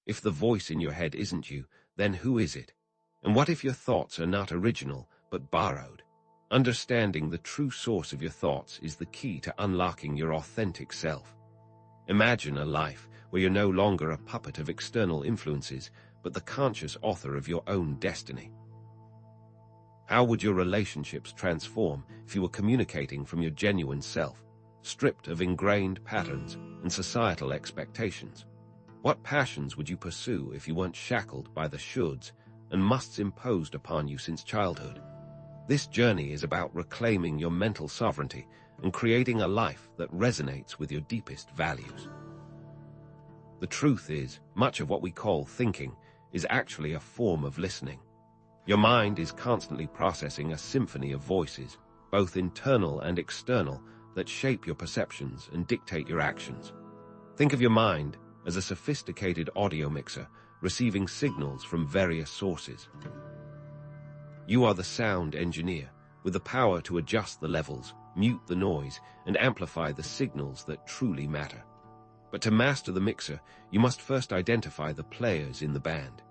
If the voice in your head isn't you, then who is it? And what if your thoughts are not original, but borrowed? Understanding the true source of your thoughts is the key to unlocking your authentic self. Imagine a life where you're no longer a puppet of external influences, but the conscious author of your own destiny. How would your relationships transform if you were communicating from your genuine self, stripped of ingrained patterns and societal expectations? What passions would you pursue if you weren't shackled by the shoulds and musts imposed upon you since childhood? This journey is about reclaiming your mental sovereignty and creating a life that resonates with your deepest values. The truth is, much of what we call thinking is actually a form of listening. Your mind is constantly processing a symphony of voices, both internal and external, that shape your perceptions and dictate your actions. Think of your mind as a sophisticated audio mixer receiving signals from various sources. You are the sound engineer, with the power to adjust the levels, mute the noise, and amplify the signals that truly matter. But to master the mixer, you must first identify the players in the band.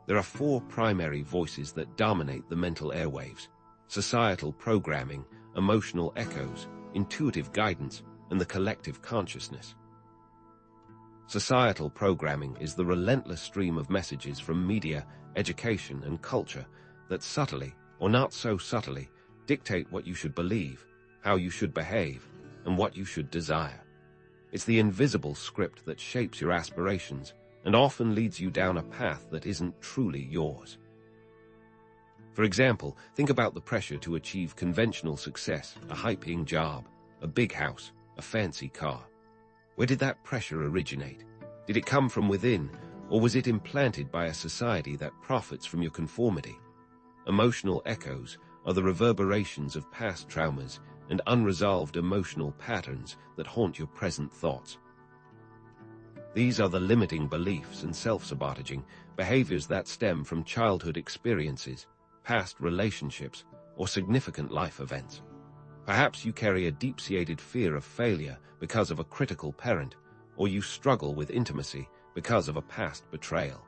There are 4 primary voices that dominate the mental airwaves: societal programming, emotional echoes, intuitive guidance, and the collective consciousness. Societal programming is the relentless stream of messages from media, education, and culture that subtly, or not so subtly, dictate what you should believe, how you should behave, and what you should desire. It's the invisible script that shapes your aspirations and often leads you down a path that isn't truly yours. For example, think about the pressure to achieve conventional success, a high-paying job, a big house, a fancy car. Where did that pressure originate? Did it come from within, or was it implanted by a society that profits from your conformity? Emotional echoes are the reverberations of past traumas and unresolved emotional patterns that haunt your present thoughts. These are the limiting beliefs and self-sabotaging behaviors that stem from childhood experiences, past relationships, or significant life events. Perhaps you carry a deep-seated fear of failure because of a critical parent, or you struggle with intimacy because of a past betrayal.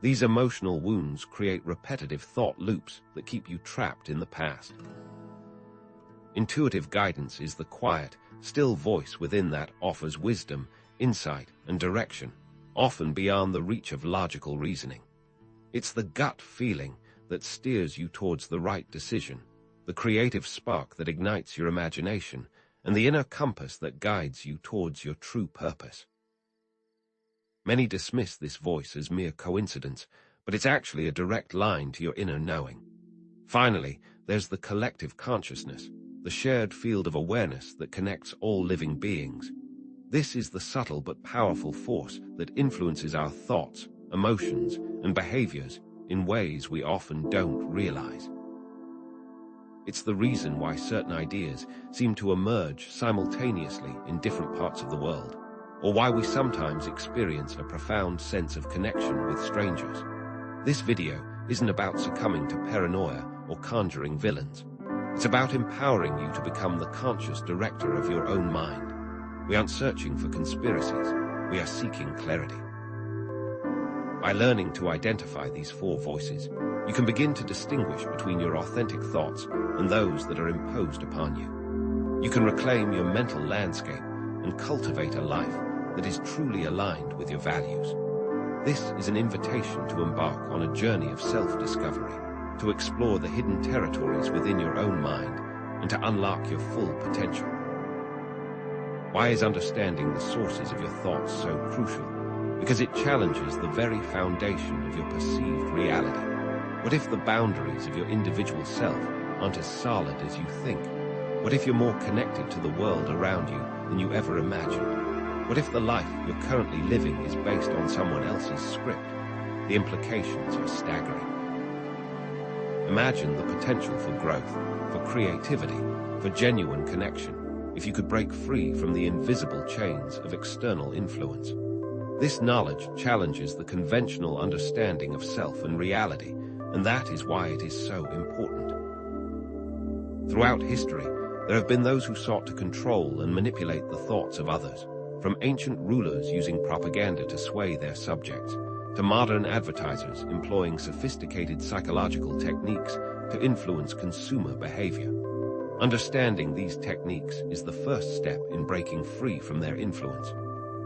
These emotional wounds create repetitive thought loops that keep you trapped in the past. Intuitive guidance is the quiet, still voice within that offers wisdom, insight, and direction, often beyond the reach of logical reasoning. It's the gut feeling that steers you towards the right decision, the creative spark that ignites your imagination, and the inner compass that guides you towards your true purpose. Many dismiss this voice as mere coincidence, but it's actually a direct line to your inner knowing. Finally, there's the collective consciousness, the shared field of awareness that connects all living beings. This is the subtle but powerful force that influences our thoughts, emotions, and behaviors in ways we often don't realize. It's the reason why certain ideas seem to emerge simultaneously in different parts of the world, or why we sometimes experience a profound sense of connection with strangers. This video isn't about succumbing to paranoia or conjuring villains. It's about empowering you to become the conscious director of your own mind. We aren't searching for conspiracies, we are seeking clarity. By learning to identify these 4 voices, you can begin to distinguish between your authentic thoughts and those that are imposed upon you. You can reclaim your mental landscape and cultivate a life that is truly aligned with your values. This is an invitation to embark on a journey of self-discovery, to explore the hidden territories within your own mind, and to unlock your full potential. Why is understanding the sources of your thoughts so crucial? Because it challenges the very foundation of your perceived reality. What if the boundaries of your individual self aren't as solid as you think? What if you're more connected to the world around you than you ever imagined? What if the life you're currently living is based on someone else's script? The implications are staggering. Imagine the potential for growth, for creativity, for genuine connection, if you could break free from the invisible chains of external influence. This knowledge challenges the conventional understanding of self and reality, and that is why it is so important. Throughout history, there have been those who sought to control and manipulate the thoughts of others, from ancient rulers using propaganda to sway their subjects, to modern advertisers employing sophisticated psychological techniques to influence consumer behavior. Understanding these techniques is the first step in breaking free from their influence.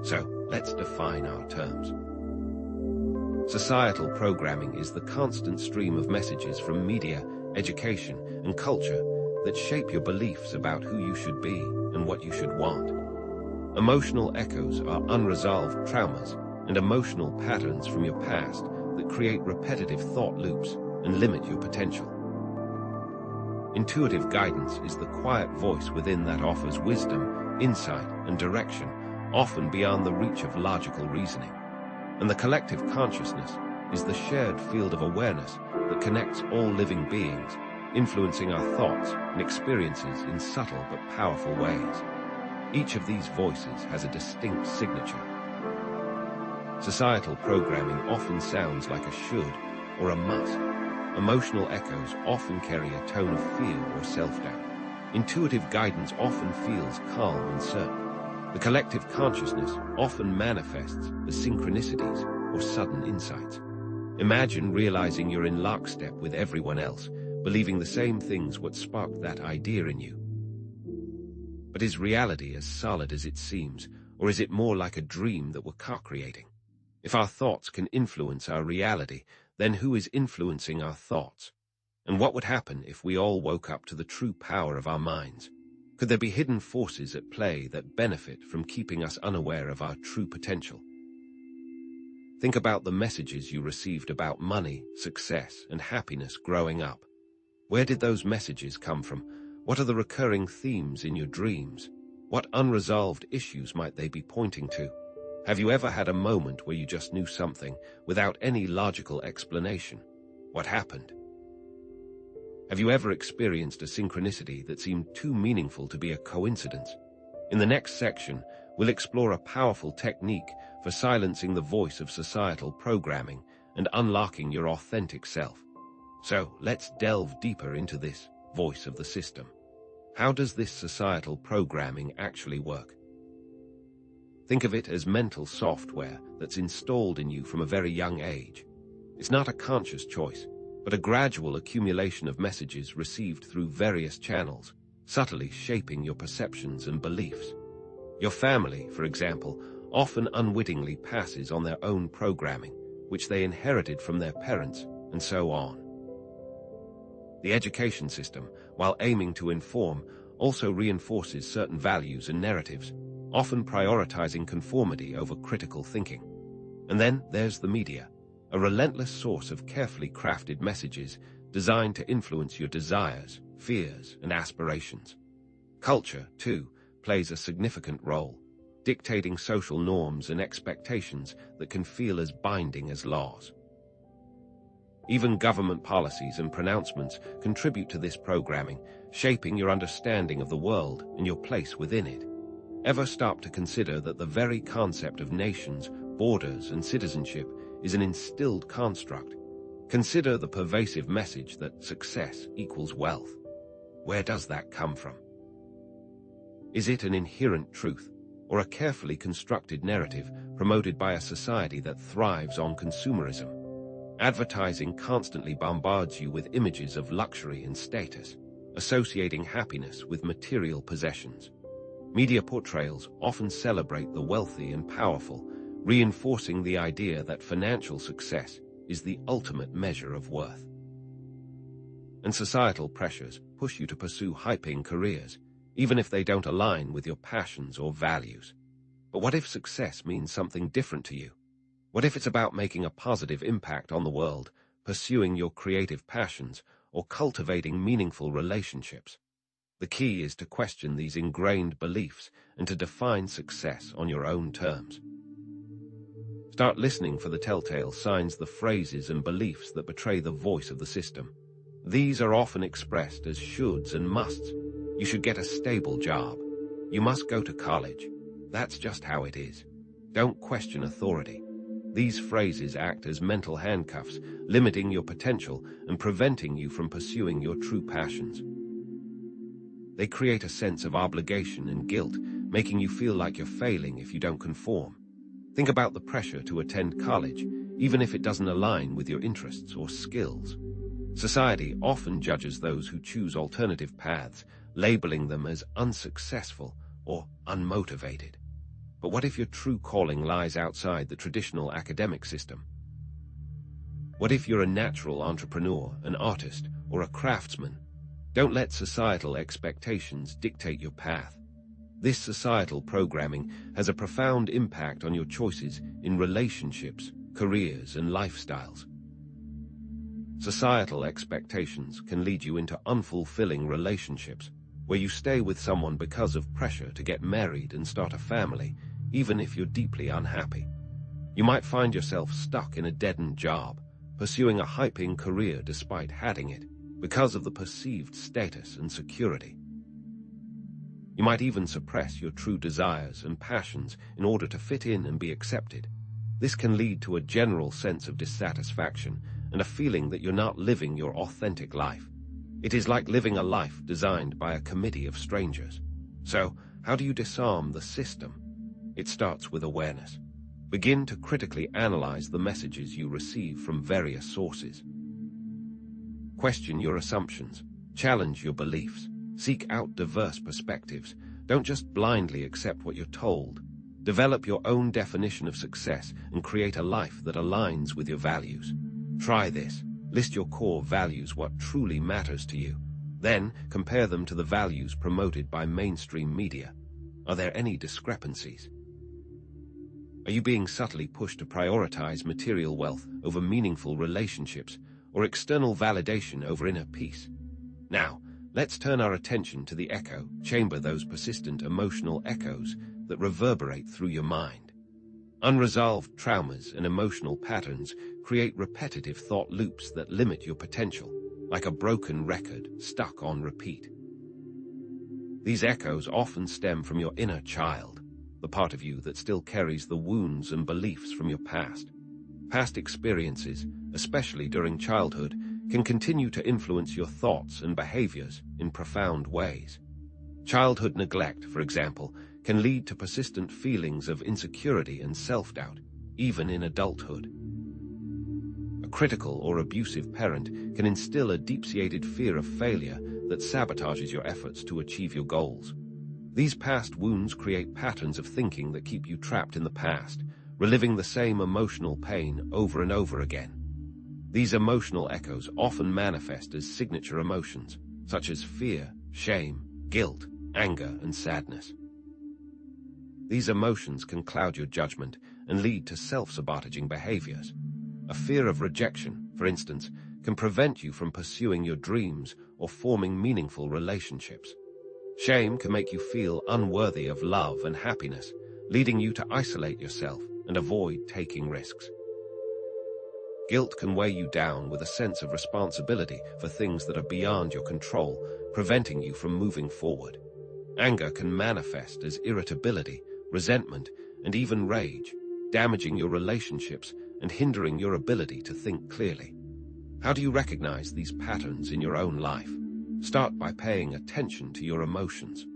So, let's define our terms. Societal programming is the constant stream of messages from media, education, and culture that shape your beliefs about who you should be and what you should want. Emotional echoes are unresolved traumas and emotional patterns from your past that create repetitive thought loops and limit your potential. Intuitive guidance is the quiet voice within that offers wisdom, insight, and direction, often beyond the reach of logical reasoning. And the collective consciousness is the shared field of awareness that connects all living beings, influencing our thoughts and experiences in subtle but powerful ways. Each of these voices has a distinct signature. Societal programming often sounds like a should or a must. Emotional echoes often carry a tone of fear or self-doubt. Intuitive guidance often feels calm and certain. The collective consciousness often manifests as synchronicities or sudden insights. Imagine realizing you're in lockstep with everyone else, believing the same things what sparked that idea in you. But is reality as solid as it seems, or is it more like a dream that we're co-creating? If our thoughts can influence our reality, then who is influencing our thoughts? And what would happen if we all woke up to the true power of our minds? Could there be hidden forces at play that benefit from keeping us unaware of our true potential? Think about the messages you received about money, success, and happiness growing up. Where did those messages come from? What are the recurring themes in your dreams? What unresolved issues might they be pointing to? Have you ever had a moment where you just knew something without any logical explanation? What happened? Have you ever experienced a synchronicity that seemed too meaningful to be a coincidence? In the next section, we'll explore a powerful technique for silencing the voice of societal programming and unlocking your authentic self. So, let's delve deeper into this voice of the system. How does this societal programming actually work? Think of it as mental software that's installed in you from a very young age. It's not a conscious choice, but a gradual accumulation of messages received through various channels, subtly shaping your perceptions and beliefs. Your family, for example, often unwittingly passes on their own programming, which they inherited from their parents, and so on. The education system, while aiming to inform, also reinforces certain values and narratives, often prioritizing conformity over critical thinking. And then there's the media, a relentless source of carefully crafted messages designed to influence your desires, fears, and aspirations. Culture, too, plays a significant role, dictating social norms and expectations that can feel as binding as laws. Even government policies and pronouncements contribute to this programming, shaping your understanding of the world and your place within it. Ever stop to consider that the very concept of nations, borders, and citizenship is an instilled construct? Consider the pervasive message that success equals wealth. Where does that come from? Is it an inherent truth, or a carefully constructed narrative promoted by a society that thrives on consumerism? Advertising constantly bombards you with images of luxury and status, associating happiness with material possessions. Media portrayals often celebrate the wealthy and powerful, reinforcing the idea that financial success is the ultimate measure of worth. And societal pressures push you to pursue high-paying careers, even if they don't align with your passions or values. But what if success means something different to you? What if it's about making a positive impact on the world, pursuing your creative passions, or cultivating meaningful relationships? The key is to question these ingrained beliefs and to define success on your own terms. Start listening for the telltale signs, the phrases and beliefs that betray the voice of the system. These are often expressed as shoulds and musts. You should get a stable job. You must go to college. That's just how it is. Don't question authority. These phrases act as mental handcuffs, limiting your potential and preventing you from pursuing your true passions. They create a sense of obligation and guilt, making you feel like you're failing if you don't conform. Think about the pressure to attend college, even if it doesn't align with your interests or skills. Society often judges those who choose alternative paths, labeling them as unsuccessful or unmotivated. But what if your true calling lies outside the traditional academic system? What if you're a natural entrepreneur, an artist, or a craftsman? Don't let societal expectations dictate your path. This societal programming has a profound impact on your choices in relationships, careers, and lifestyles. Societal expectations can lead you into unfulfilling relationships, where you stay with someone because of pressure to get married and start a family, even if you're deeply unhappy. You might find yourself stuck in a dead-end job, pursuing a hyping career despite hating it, because of the perceived status and security. You might even suppress your true desires and passions in order to fit in and be accepted. This can lead to a general sense of dissatisfaction and a feeling that you're not living your authentic life. It is like living a life designed by a committee of strangers. So, how do you disarm the system? It starts with awareness. Begin to critically analyze the messages you receive from various sources. Question your assumptions. Challenge your beliefs. Seek out diverse perspectives. Don't just blindly accept what you're told. Develop your own definition of success and create a life that aligns with your values. Try this. List your core values, what truly matters to you. Then, compare them to the values promoted by mainstream media. Are there any discrepancies? Are you being subtly pushed to prioritize material wealth over meaningful relationships, or external validation over inner peace? Now, let's turn our attention to the echo chamber, those persistent emotional echoes that reverberate through your mind. Unresolved traumas and emotional patterns create repetitive thought loops that limit your potential, like a broken record stuck on repeat. These echoes often stem from your inner child, the part of you that still carries the wounds and beliefs from your past. Past experiences, especially during childhood, can continue to influence your thoughts and behaviors in profound ways. Childhood neglect, for example, can lead to persistent feelings of insecurity and self-doubt, even in adulthood. A critical or abusive parent can instill a deep-seated fear of failure that sabotages your efforts to achieve your goals. These past wounds create patterns of thinking that keep you trapped in the past, reliving the same emotional pain over and over again. These emotional echoes often manifest as signature emotions, such as fear, shame, guilt, anger, and sadness. These emotions can cloud your judgment and lead to self-sabotaging behaviors. A fear of rejection, for instance, can prevent you from pursuing your dreams or forming meaningful relationships. Shame can make you feel unworthy of love and happiness, leading you to isolate yourself and avoid taking risks. Guilt can weigh you down with a sense of responsibility for things that are beyond your control, preventing you from moving forward. Anger can manifest as irritability, resentment, and even rage, damaging your relationships and hindering your ability to think clearly. How do you recognize these patterns in your own life? Start by paying attention to your emotions.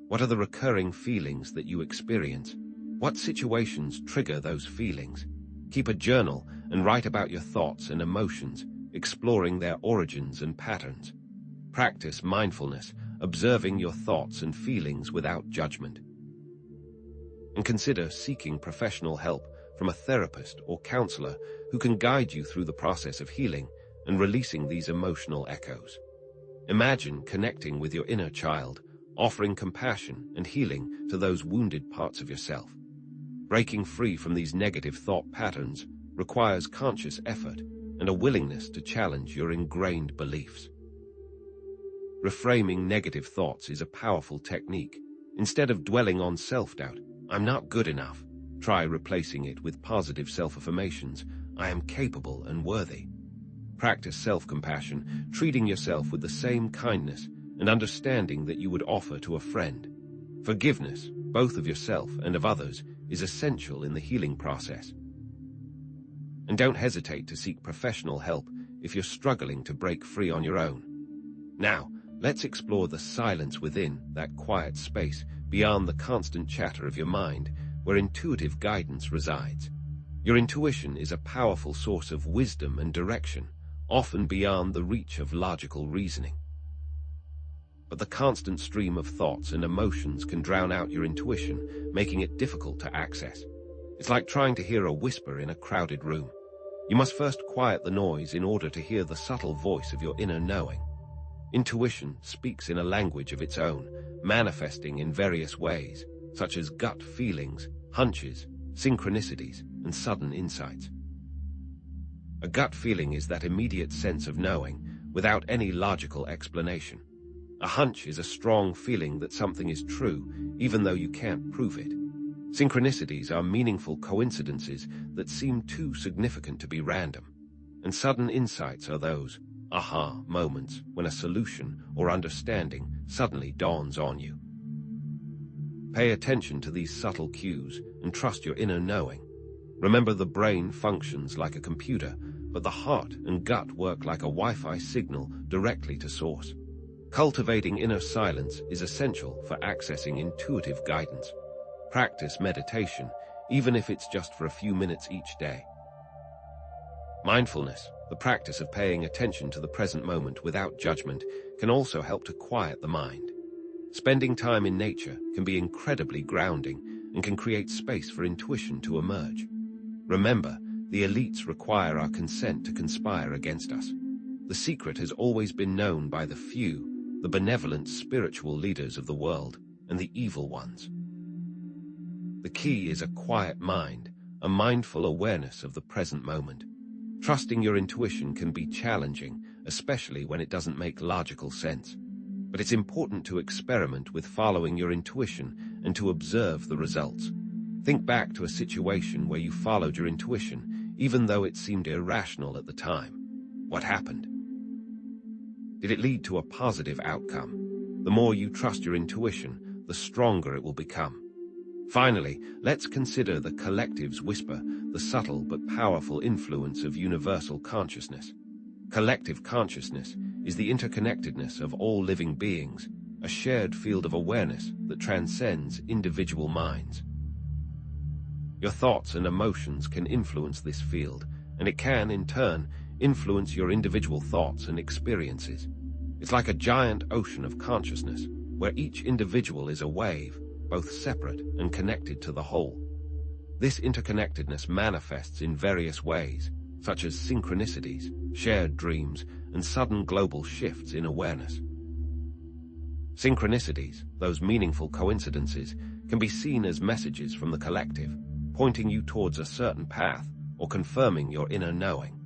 What are the recurring feelings that you experience? What situations trigger those feelings? Keep a journal and write about your thoughts and emotions, exploring their origins and patterns. Practice mindfulness, observing your thoughts and feelings without judgment. And consider seeking professional help from a therapist or counselor who can guide you through the process of healing and releasing these emotional echoes. Imagine connecting with your inner child, offering compassion and healing to those wounded parts of yourself. Breaking free from these negative thought patterns requires conscious effort and a willingness to challenge your ingrained beliefs. Reframing negative thoughts is a powerful technique. Instead of dwelling on self-doubt, "I'm not good enough," try replacing it with positive self-affirmations, "I am capable and worthy." Practice self-compassion, treating yourself with the same kindness and understanding that you would offer to a friend. Forgiveness, both of yourself and of others, is essential in the healing process. And don't hesitate to seek professional help if you're struggling to break free on your own. Now, let's explore the silence within, that quiet space beyond the constant chatter of your mind, where intuitive guidance resides. Your intuition is a powerful source of wisdom and direction, often beyond the reach of logical reasoning. But the constant stream of thoughts and emotions can drown out your intuition, making it difficult to access. It's like trying to hear a whisper in a crowded room. You must first quiet the noise in order to hear the subtle voice of your inner knowing. Intuition speaks in a language of its own, manifesting in various ways, such as gut feelings, hunches, synchronicities, and sudden insights. A gut feeling is that immediate sense of knowing, without any logical explanation. A hunch is a strong feeling that something is true, even though you can't prove it. Synchronicities are meaningful coincidences that seem too significant to be random. And sudden insights are those aha moments when a solution or understanding suddenly dawns on you. Pay attention to these subtle cues and trust your inner knowing. Remember, the brain functions like a computer, but the heart and gut work like a Wi-Fi signal directly to source. Cultivating inner silence is essential for accessing intuitive guidance. Practice meditation, even if it's just for a few minutes each day. Mindfulness, the practice of paying attention to the present moment without judgment, can also help to quiet the mind. Spending time in nature can be incredibly grounding and can create space for intuition to emerge. Remember, the elites require our consent to conspire against us. The secret has always been known by the few, the benevolent spiritual leaders of the world, and the evil ones. The key is a quiet mind, a mindful awareness of the present moment. Trusting your intuition can be challenging, especially when it doesn't make logical sense. But it's important to experiment with following your intuition and to observe the results. Think back to a situation where you followed your intuition, even though it seemed irrational at the time. What happened? Did it lead to a positive outcome? The more you trust your intuition, the stronger it will become. Finally, let's consider the collective's whisper, the subtle but powerful influence of universal consciousness. Collective consciousness is the interconnectedness of all living beings, a shared field of awareness that transcends individual minds. Your thoughts and emotions can influence this field, and it can, in turn, influence your individual thoughts and experiences. It's like a giant ocean of consciousness, where each individual is a wave, both separate and connected to the whole. This interconnectedness manifests in various ways, such as synchronicities, shared dreams, and sudden global shifts in awareness. Synchronicities, those meaningful coincidences, can be seen as messages from the collective, pointing you towards a certain path or confirming your inner knowing.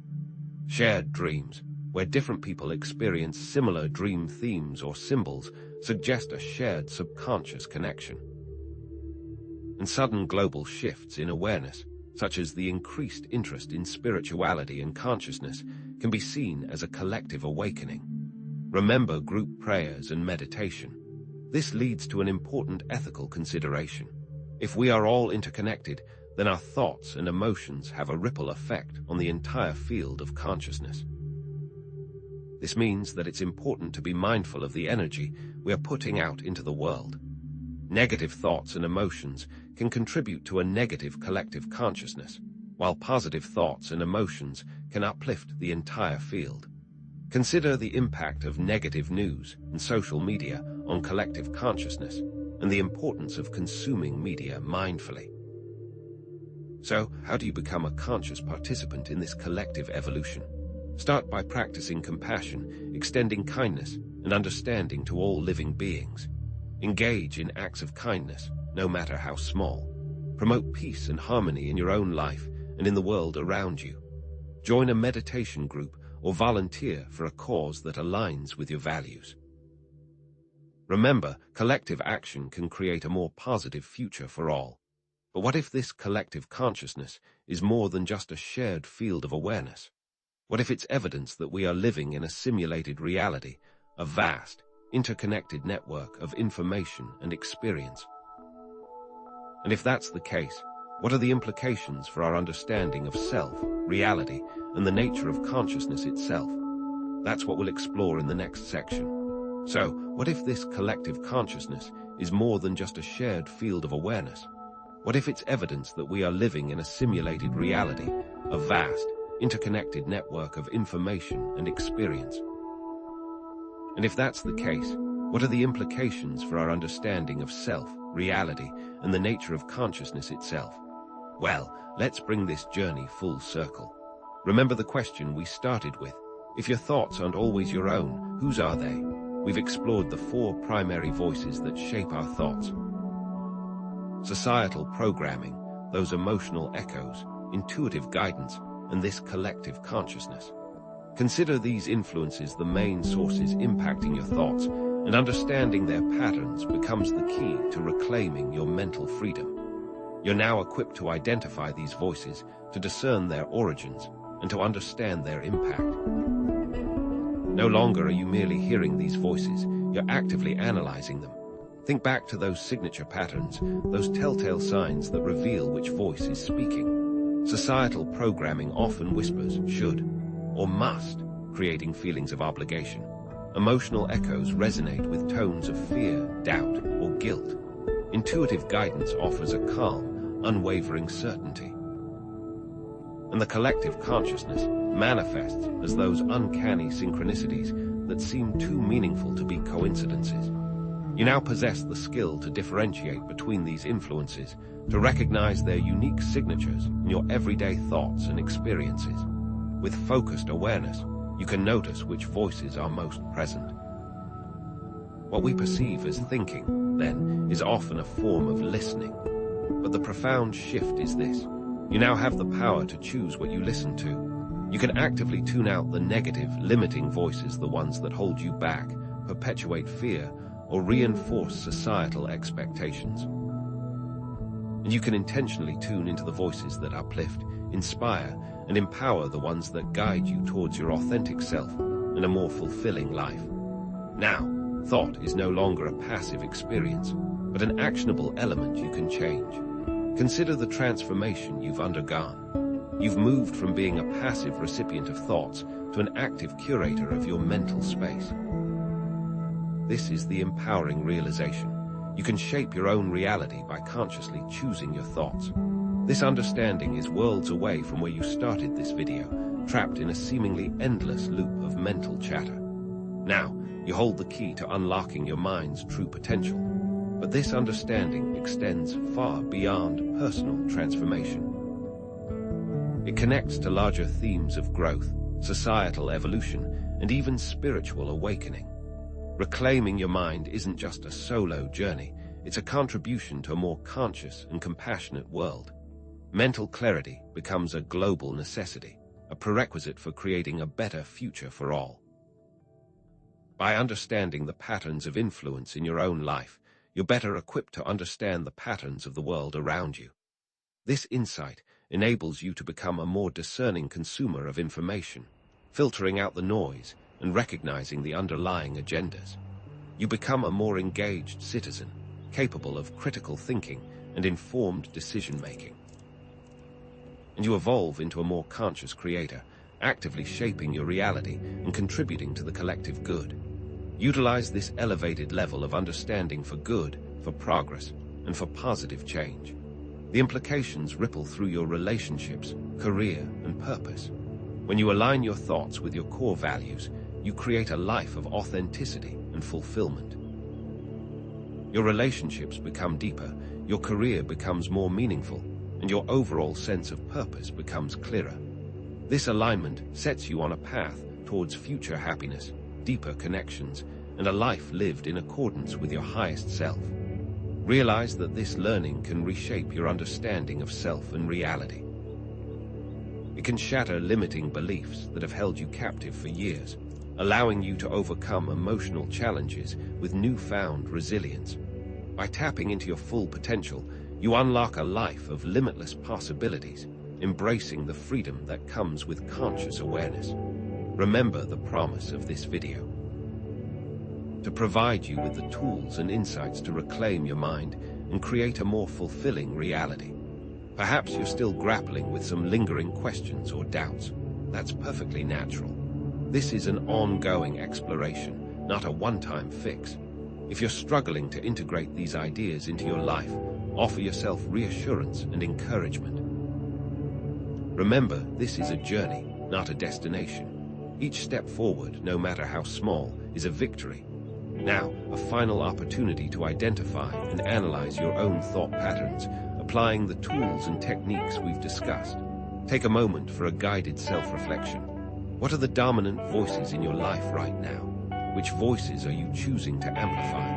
Shared dreams, where different people experience similar dream themes or symbols, suggest a shared subconscious connection. And sudden global shifts in awareness, such as the increased interest in spirituality and consciousness, can be seen as a collective awakening. Remember group prayers and meditation. This leads to an important ethical consideration. If we are all interconnected, then our thoughts and emotions have a ripple effect on the entire field of consciousness. This means that it's important to be mindful of the energy we are putting out into the world. Negative thoughts and emotions can contribute to a negative collective consciousness, while positive thoughts and emotions can uplift the entire field. Consider the impact of negative news and social media on collective consciousness and the importance of consuming media mindfully. So, how do you become a conscious participant in this collective evolution? Start by practicing compassion, extending kindness, and understanding to all living beings. Engage in acts of kindness, no matter how small. Promote peace and harmony in your own life and in the world around you. Join a meditation group or volunteer for a cause that aligns with your values. Remember, collective action can create a more positive future for all. But what if this collective consciousness is more than just a shared field of awareness? What if it's evidence that we are living in a simulated reality, a vast, interconnected network of information and experience? And if that's the case, what are the implications for our understanding of self, reality, and the nature of consciousness itself? That's what we'll explore in the next section. So, what if this collective consciousness is more than just a shared field of awareness? What if it's evidence that we are living in a simulated reality, a vast, interconnected network of information and experience? And if that's the case, what are the implications for our understanding of self, reality, and the nature of consciousness itself? Well, let's bring this journey full circle. Remember the question we started with. If your thoughts aren't always your own, whose are they? We've explored the 4 primary voices that shape our thoughts. Societal programming, those emotional echoes, intuitive guidance, and this collective consciousness. Consider these influences the main sources impacting your thoughts, and understanding their patterns becomes the key to reclaiming your mental freedom. You're now equipped to identify these voices, to discern their origins, and to understand their impact. No longer are you merely hearing these voices, you're actively analyzing them. Think back to those signature patterns, those telltale signs that reveal which voice is speaking. Societal programming often whispers should or must, creating feelings of obligation. Emotional echoes resonate with tones of fear, doubt, or guilt. Intuitive guidance offers a calm, unwavering certainty. And the collective consciousness manifests as those uncanny synchronicities that seem too meaningful to be coincidences. You now possess the skill to differentiate between these influences, to recognize their unique signatures in your everyday thoughts and experiences. With focused awareness, you can notice which voices are most present. What we perceive as thinking, then, is often a form of listening. But the profound shift is this. You now have the power to choose what you listen to. You can actively tune out the negative, limiting voices, the ones that hold you back, perpetuate fear, or reinforce societal expectations. And you can intentionally tune into the voices that uplift, inspire, and empower, the ones that guide you towards your authentic self and a more fulfilling life. Now, thought is no longer a passive experience, but an actionable element you can change. Consider the transformation you've undergone. You've moved from being a passive recipient of thoughts to an active curator of your mental space. This is the empowering realization. You can shape your own reality by consciously choosing your thoughts. This understanding is worlds away from where you started this video, trapped in a seemingly endless loop of mental chatter. Now, you hold the key to unlocking your mind's true potential. But this understanding extends far beyond personal transformation. It connects to larger themes of growth, societal evolution, and even spiritual awakening. Reclaiming your mind isn't just a solo journey, it's a contribution to a more conscious and compassionate world. Mental clarity becomes a global necessity, a prerequisite for creating a better future for all. By understanding the patterns of influence in your own life, you're better equipped to understand the patterns of the world around you. This insight enables you to become a more discerning consumer of information, filtering out the noise and recognizing the underlying agendas. You become a more engaged citizen, capable of critical thinking and informed decision-making. And you evolve into a more conscious creator, actively shaping your reality and contributing to the collective good. Utilize this elevated level of understanding for good, for progress, and for positive change. The implications ripple through your relationships, career, and purpose. When you align your thoughts with your core values, you create a life of authenticity and fulfillment. Your relationships become deeper, your career becomes more meaningful, and your overall sense of purpose becomes clearer. This alignment sets you on a path towards future happiness, deeper connections, and a life lived in accordance with your highest self. Realize that this learning can reshape your understanding of self and reality. It can shatter limiting beliefs that have held you captive for years, allowing you to overcome emotional challenges with newfound resilience. By tapping into your full potential, you unlock a life of limitless possibilities, embracing the freedom that comes with conscious awareness. Remember the promise of this video: to provide you with the tools and insights to reclaim your mind and create a more fulfilling reality. Perhaps you're still grappling with some lingering questions or doubts. That's perfectly natural. This is an ongoing exploration, not a one-time fix. If you're struggling to integrate these ideas into your life, offer yourself reassurance and encouragement. Remember, this is a journey, not a destination. Each step forward, no matter how small, is a victory. Now, a final opportunity to identify and analyze your own thought patterns, applying the tools and techniques we've discussed. Take a moment for a guided self-reflection. What are the dominant voices in your life right now? Which voices are you choosing to amplify?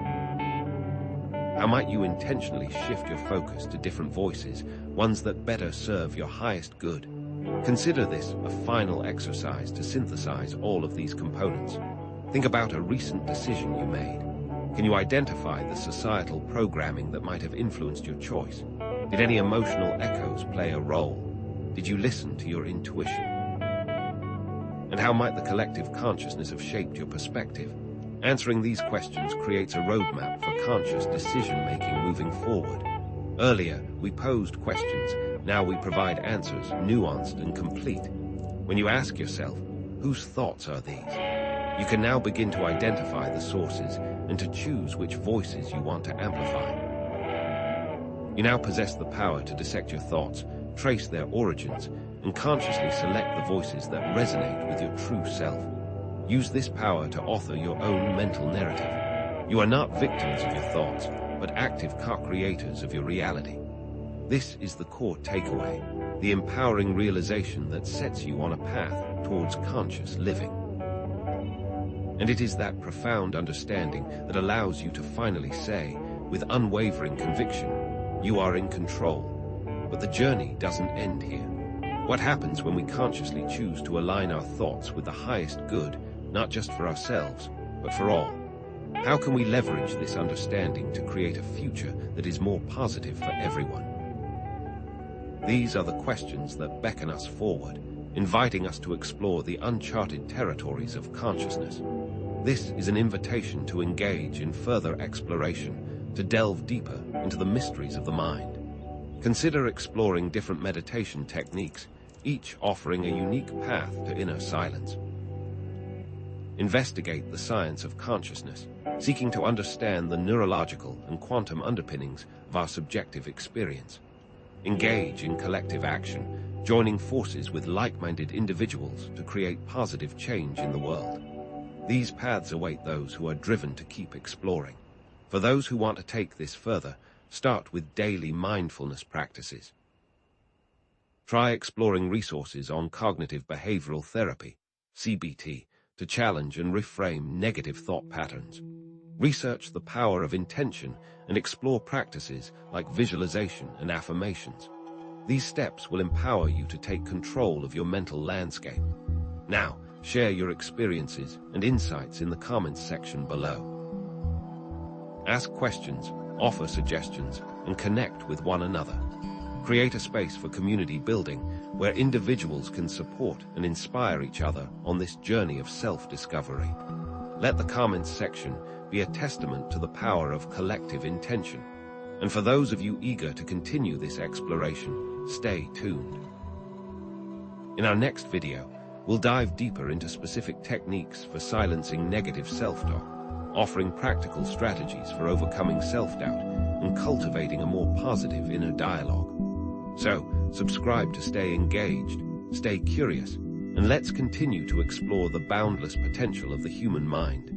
How might you intentionally shift your focus to different voices, ones that better serve your highest good? Consider this a final exercise to synthesize all of these components. Think about a recent decision you made. Can you identify the societal programming that might have influenced your choice? Did any emotional echoes play a role? Did you listen to your intuition? And how might the collective consciousness have shaped your perspective? Answering these questions creates a roadmap for conscious decision-making moving forward. Earlier, we posed questions. Now we provide answers, nuanced and complete. When you ask yourself, whose thoughts are these? You can now begin to identify the sources and to choose which voices you want to amplify. You now possess the power to dissect your thoughts, trace their origins, and consciously select the voices that resonate with your true self. Use this power to author your own mental narrative. You are not victims of your thoughts, but active co-creators of your reality. This is the core takeaway, the empowering realization that sets you on a path towards conscious living. And it is that profound understanding that allows you to finally say, with unwavering conviction, you are in control. But the journey doesn't end here. What happens when we consciously choose to align our thoughts with the highest good, not just for ourselves, but for all? How can we leverage this understanding to create a future that is more positive for everyone? These are the questions that beckon us forward, inviting us to explore the uncharted territories of consciousness. This is an invitation to engage in further exploration, to delve deeper into the mysteries of the mind. Consider exploring different meditation techniques, each offering a unique path to inner silence. Investigate the science of consciousness, seeking to understand the neurological and quantum underpinnings of our subjective experience. Engage in collective action, joining forces with like-minded individuals to create positive change in the world. These paths await those who are driven to keep exploring. For those who want to take this further, start with daily mindfulness practices. Try exploring resources on cognitive behavioral therapy, CBT, to challenge and reframe negative thought patterns. Research the power of intention and explore practices like visualization and affirmations. These steps will empower you to take control of your mental landscape. Now, share your experiences and insights in the comments section below. Ask questions, offer suggestions, and connect with one another. Create a space for community building where individuals can support and inspire each other on this journey of self-discovery. Let the comments section be a testament to the power of collective intention. And for those of you eager to continue this exploration, stay tuned. In our next video, we'll dive deeper into specific techniques for silencing negative self-talk, offering practical strategies for overcoming self-doubt and cultivating a more positive inner dialogue. So, subscribe to stay engaged, stay curious, and let's continue to explore the boundless potential of the human mind.